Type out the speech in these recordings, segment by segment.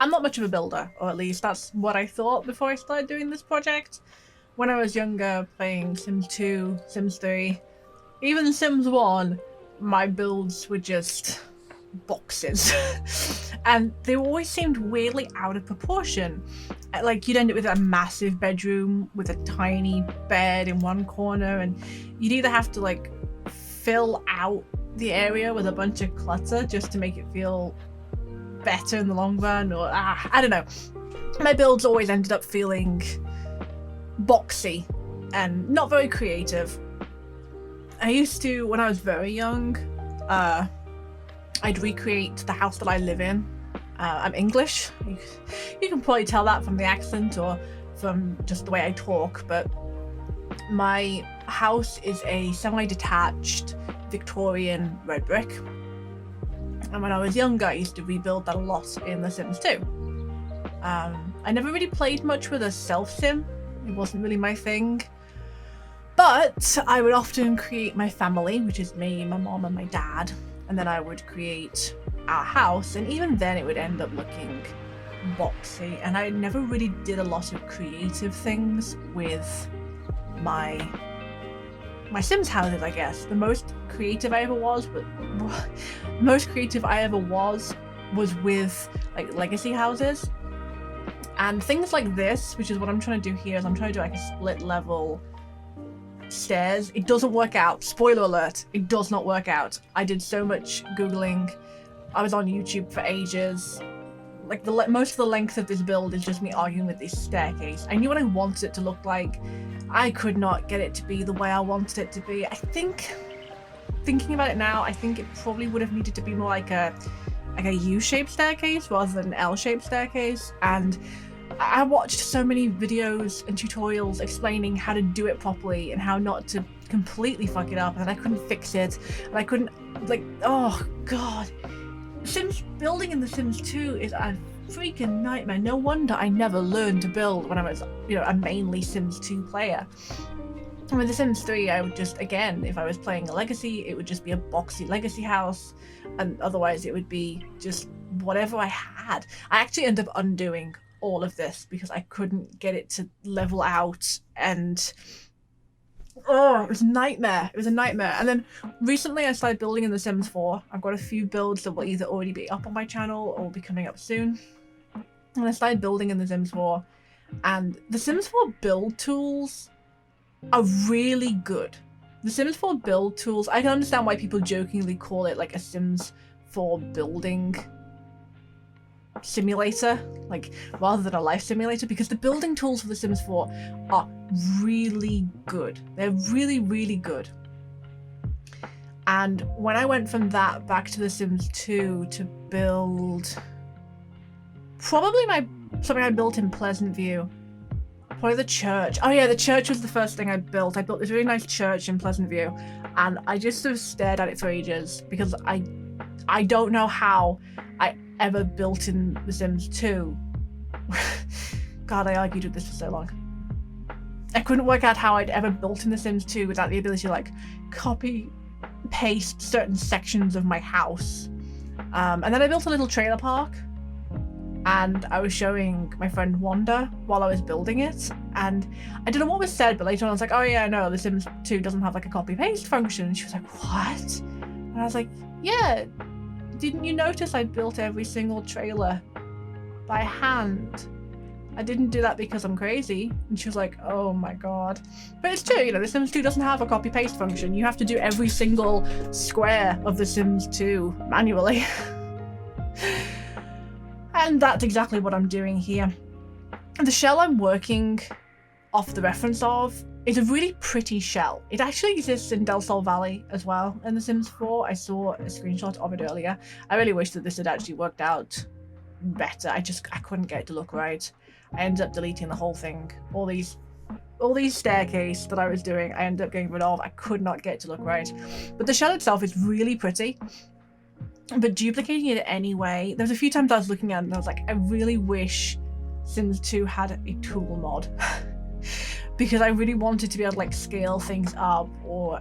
I'm not much of a builder, or at least that's what I thought before I started doing this project. When I was younger, playing Sims 2, Sims 3, even Sims 1, my builds were just boxes. And they always seemed weirdly out of proportion. Like, you'd end up with a massive bedroom with a tiny bed in one corner, and you'd either have to like fill out the area with a bunch of clutter just to make it feel better in the long run, or I don't know. My builds always ended up feeling boxy and not very creative. I used to, when I was very young, I'd recreate the house that I live in. I'm English. You can probably tell that from the accent or from just the way I talk, but my house is a semi-detached Victorian red brick. And when I was younger, I used to rebuild that a lot in The Sims 2. I never really played much with a self-sim. It wasn't really my thing. But I would often create my family, which is me, my mom, and my dad. And then I would create our house, and even then it would end up looking boxy. And I never really did a lot of creative things with my Sims houses, I guess. The most creative I ever was with like legacy houses. And things like this, which is what I'm trying to do here, is I'm trying to do like a split level stairs. It doesn't work out. Spoiler alert, it does not work out. I did so much Googling. I was on YouTube for ages. Like most of the length of this build is just me arguing with this staircase. I knew what I wanted it to look like. I could not get it to be the way I wanted it to be. I think, thinking about it now, I think it probably would have needed to be more like a U-shaped staircase rather than an L-shaped staircase. And I watched so many videos and tutorials explaining how to do it properly and how not to completely fuck it up, and I couldn't fix it, and I couldn't, like, oh god. Sims building in The Sims 2 is a freaking nightmare. No wonder I never learned to build when I was, a mainly Sims 2 player. And with The Sims 3, I would just, again, if I was playing a legacy, it would just be a boxy legacy house, and otherwise it would be just whatever I had. I actually ended up undoing all of this because I couldn't get it to level out, and it was a nightmare. It was a nightmare. And then recently I started building in The Sims 4. I've got a few builds that will either already be up on my channel or will be coming up soon. And I started building in The Sims 4, and The Sims 4 build tools are really good. The Sims 4 build tools, I can understand why people jokingly call it like a Sims 4 building simulator, like rather than a life simulator, because the building tools for The Sims 4 are really good. They're really, really good. And when I went from that back to The Sims 2 to build probably something I built in Pleasant View, probably the church. Oh yeah, the church was the first thing I built. I built this really nice church in Pleasant View, and I just sort of stared at it for ages because I don't know how I ever built in The Sims 2. God, I argued with this for so long. I couldn't work out how I'd ever built in The Sims 2 without the ability to like copy paste certain sections of my house. And then I built a little trailer park, and I was showing my friend Wanda while I was building it, and I don't know what was said, but later on I was like, oh yeah, no, The Sims 2 doesn't have like a copy paste function. And she was like, what? And I was like, yeah, didn't you notice I built every single trailer by hand? I didn't do that because I'm crazy. And she was like, oh my god. But it's true, The Sims 2 doesn't have a copy paste function. You have to do every single square of The Sims 2 manually. And that's exactly what I'm doing here. The shell I'm working off the reference of is a really pretty shell. It actually exists in Del Sol Valley as well in The Sims 4. I saw a screenshot of it earlier. I really wish that this had actually worked out better. I couldn't get it to look right. I ended up deleting the whole thing. All these staircase that I was doing, I ended up getting rid of. I could not get it to look right. But the shell itself is really pretty. But duplicating it anyway, there was a few times I was looking at it and I was like, I really wish Sims 2 had a tool mod. Because I really wanted to be able to like scale things up or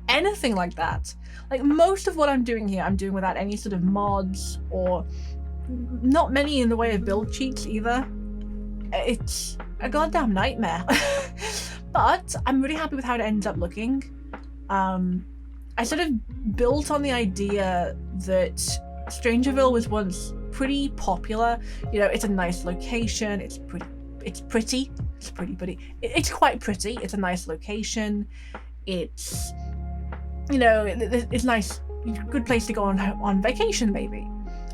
anything like that. Like most of what I'm doing here, I'm doing without any sort of mods or not many in the way of build cheats either. It's a goddamn nightmare. But I'm really happy with how it ends up looking. I sort of built on the idea that Strangerville was once pretty popular. You know, it's a nice location. It's pretty. It's quite pretty. It's a nice location. It's, you know, it's nice, good place to go on vacation maybe.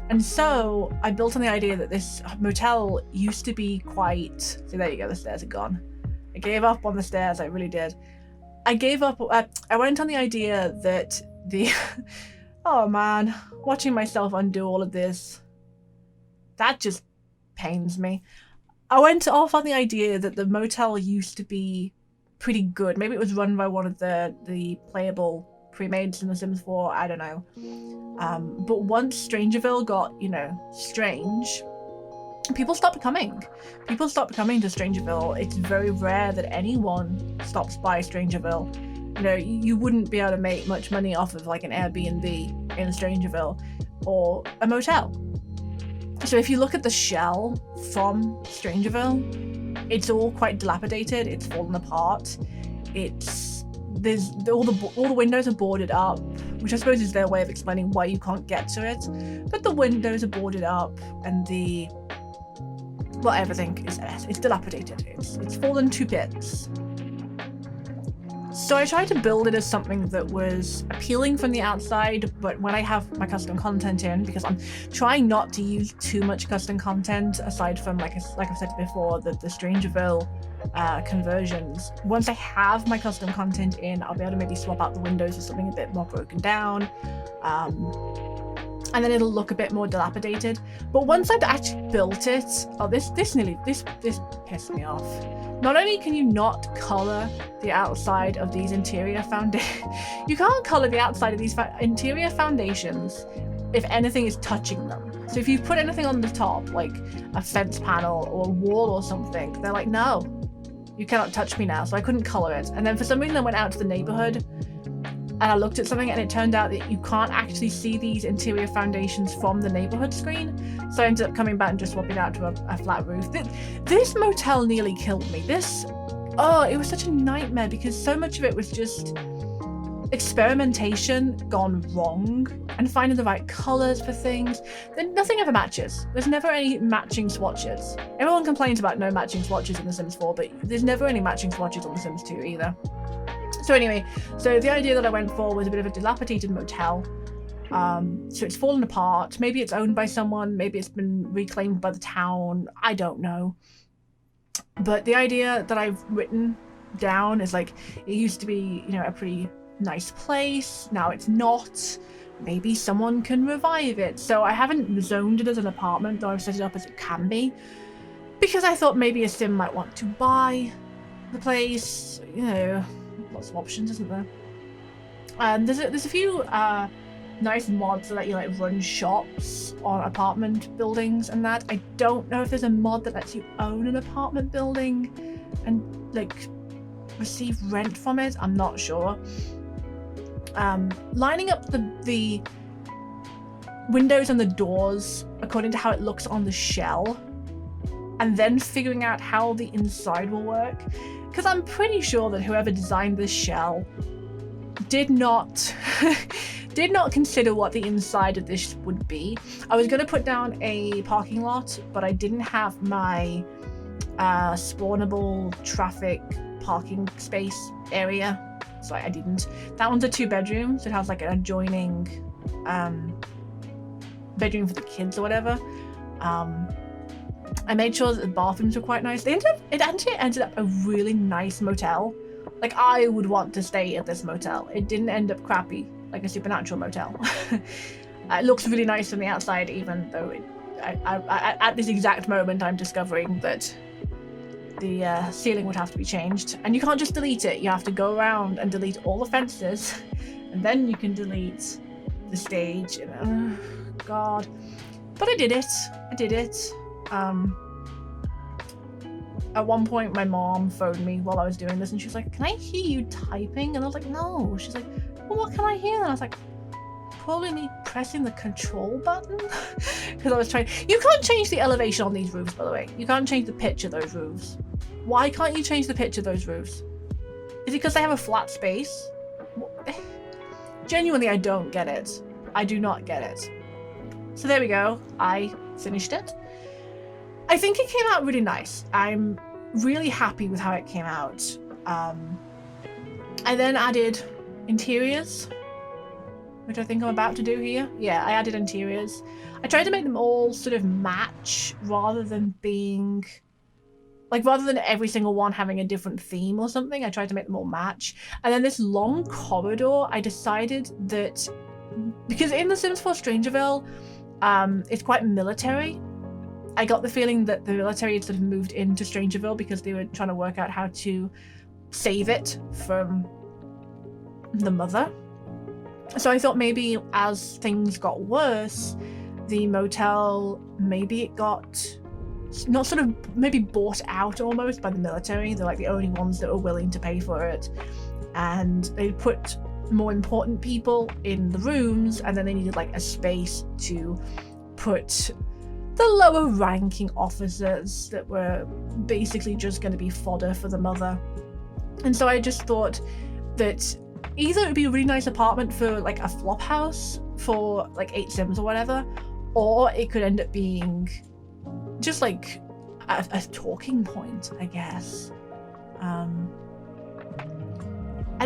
And so I built on the idea that this motel used to be quite. So there you go. The stairs are gone. I gave up on the stairs. I really did. I gave up. I went on the idea that the. Oh man, watching myself undo all of this. That just pains me. I went off on the idea that the motel used to be pretty good. Maybe it was run by one of the playable pre-mades in The Sims 4. I don't know. But once Strangerville got, you know, strange, people stopped coming. People stopped coming to Strangerville. It's very rare that anyone stops by Strangerville. You know, you wouldn't be able to make much money off of like an Airbnb in Strangerville or a motel. So if you look at the shell from Strangerville, it's all quite dilapidated. It's fallen apart. There's all the windows are boarded up, which I suppose is their way of explaining why you can't get to it. But the windows are boarded up, and everything is it's dilapidated. It's fallen to bits. So I tried to build it as something that was appealing from the outside, but when I have my custom content in, because I'm trying not to use too much custom content aside from, like I've said before, the Strangerville conversions. Once I have my custom content in, I'll be able to maybe swap out the windows for something a bit more broken down. And then it'll look a bit more dilapidated. But once I've actually built it, this pissed me off. Not only can you not color the outside of these interior foundations, you can't color the outside of these interior foundations if anything is touching them. So if you put anything on the top, like a fence panel or a wall or something, they're like, no, you cannot touch me now. So I couldn't color it. And then for some reason I went out to the neighborhood and I looked at something, and it turned out that you can't actually see these interior foundations from the neighborhood screen. So I ended up coming back and just swapping out to a flat roof. This motel nearly killed me. It was such a nightmare because so much of it was just experimentation gone wrong and finding the right colors for things. Then nothing ever matches. There's never any matching swatches. Everyone complains about no matching swatches in The Sims 4, but there's never any matching swatches on The Sims 2 either. So anyway, the idea that I went for was a bit of a dilapidated motel. So it's fallen apart. Maybe it's owned by someone. Maybe it's been reclaimed by the town. I don't know. But the idea that I've written down is like, it used to be, you know, a pretty nice place. Now it's not. Maybe someone can revive it. So I haven't zoned it as an apartment, though I've set it up as it can be, because I thought maybe a sim might want to buy the place. You know, lots of options, isn't there? There's a few nice mods that let you like run shops on apartment buildings and that. I don't know if there's a mod that lets you own an apartment building and like receive rent from it. I'm not sure. Lining up the windows and the doors according to how it looks on the shell, and then figuring out how the inside will work, because I'm pretty sure that whoever designed this shell did not consider what the inside of this would be. I was going to put down a parking lot, but I didn't have my spawnable traffic parking space area, so I didn't. That one's a 2-bedroom, so it has like an adjoining bedroom for the kids or whatever. I made sure that the bathrooms were quite nice. It actually ended up a really nice motel. Like, I would want to stay at this motel. It didn't end up crappy like a supernatural motel. It looks really nice from the outside, even though at this exact moment I'm discovering that the ceiling would have to be changed. And you can't just delete it. You have to go around and delete all the fences, and then you can delete the stage. And, God. But I did it. At one point my mom phoned me while I was doing this, and she was like, "Can I hear you typing?" And I was like, "No." She's like, "Well, what can I hear?" And I was like, pressing the control button because I was trying. You can't change the elevation on these roofs, by the way. You can't change the pitch of those roofs. Why can't you change the pitch of those roofs? Is it because they have a flat space? Genuinely, I don't get it. I do not get it. So there we go. I finished it. I think it came out really nice. I'm really happy with how it came out. I then added interiors, which I think I'm about to do here. Yeah, I added interiors. I tried to make them all sort of match rather than being... like, rather than every single one having a different theme or something, I tried to make them all match. And then this long corridor, I decided that... because in The Sims 4 Strangerville, it's quite military. I got the feeling that the military had sort of moved into Strangerville because they were trying to work out how to save it from the mother. So I thought maybe as things got worse, the motel, maybe it got not sort of maybe bought out almost by the military. They're like the only ones that were willing to pay for it. And they put more important people in the rooms, and then they needed like a space to put the lower ranking officers that were basically just going to be fodder for the mother. And so I just thought that either it would be a really nice apartment for like a flop house for like 8 Sims or whatever, or it could end up being just like a talking point, I guess. I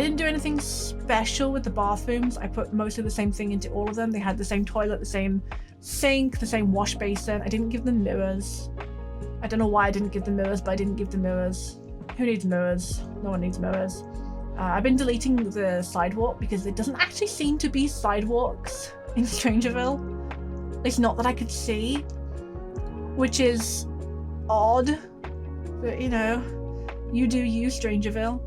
didn't do anything special with the bathrooms. I put mostly the same thing into all of them. They had the same toilet, the same sink, the same wash basin. I didn't give them mirrors. I don't know why I didn't give them mirrors, but I didn't give them mirrors. Who needs mirrors? No one needs mirrors. I've been deleting the sidewalk because there doesn't actually seem to be sidewalks in Strangerville. At least not that I could see, which is odd. But you know, you do you, Strangerville.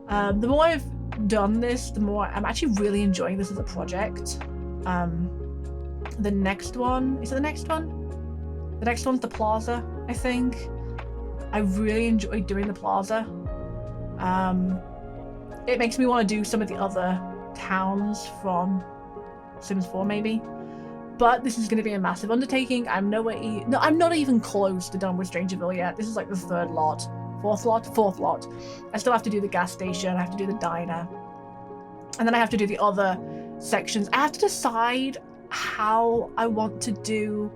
The more I've done this, the more I'm actually really enjoying this as a project. The next one, is it the next one? The next one's the Plaza, I think. I really enjoy doing the Plaza. It makes me want to do some of the other towns from Sims 4 maybe. But this is going to be a massive undertaking. I'm not even close to done with Strangerville yet. This is like the 3rd lot. 4th lot. I still have to do the gas station, I have to do the diner, and then I have to do the other sections. I have to decide how I want to do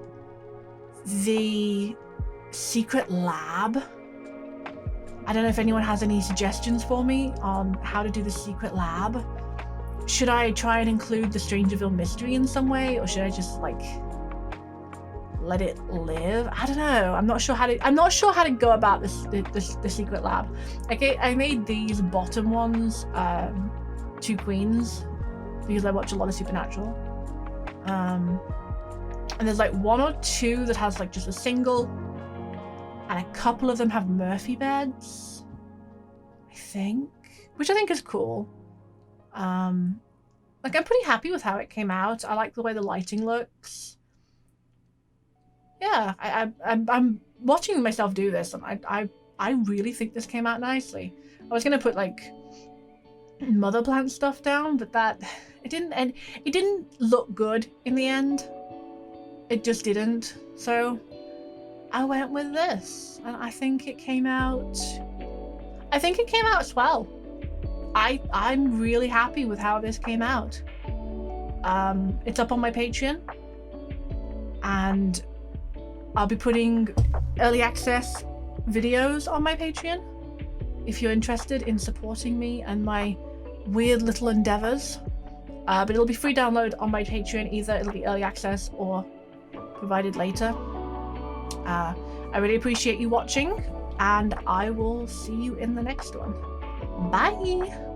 the secret lab. I don't know if anyone has any suggestions for me on how to do the secret lab. Should I try and include the Strangerville mystery in some way, or should I just like let it live? I don't know. I'm not sure how to go about the secret lab. Okay, I made these bottom ones 2 queens because I watch a lot of Supernatural. And there's like 1 or 2 that has like just a single, and a couple of them have Murphy beds, I think, which I think is cool. Like I'm pretty happy with how it came out. I like the way the lighting looks. Yeah, I'm watching myself do this, and I really think this came out nicely. I was gonna put like mother plant stuff down, but it didn't look good in the end. It just didn't. So I went with this, and I think it came out swell. I'm really happy with how this came out. It's up on my Patreon, and I'll be putting early access videos on my Patreon if you're interested in supporting me and my weird little endeavors. But it'll be free download on my Patreon. Either it'll be early access or provided later. I really appreciate you watching, and I will see you in the next one. Bye!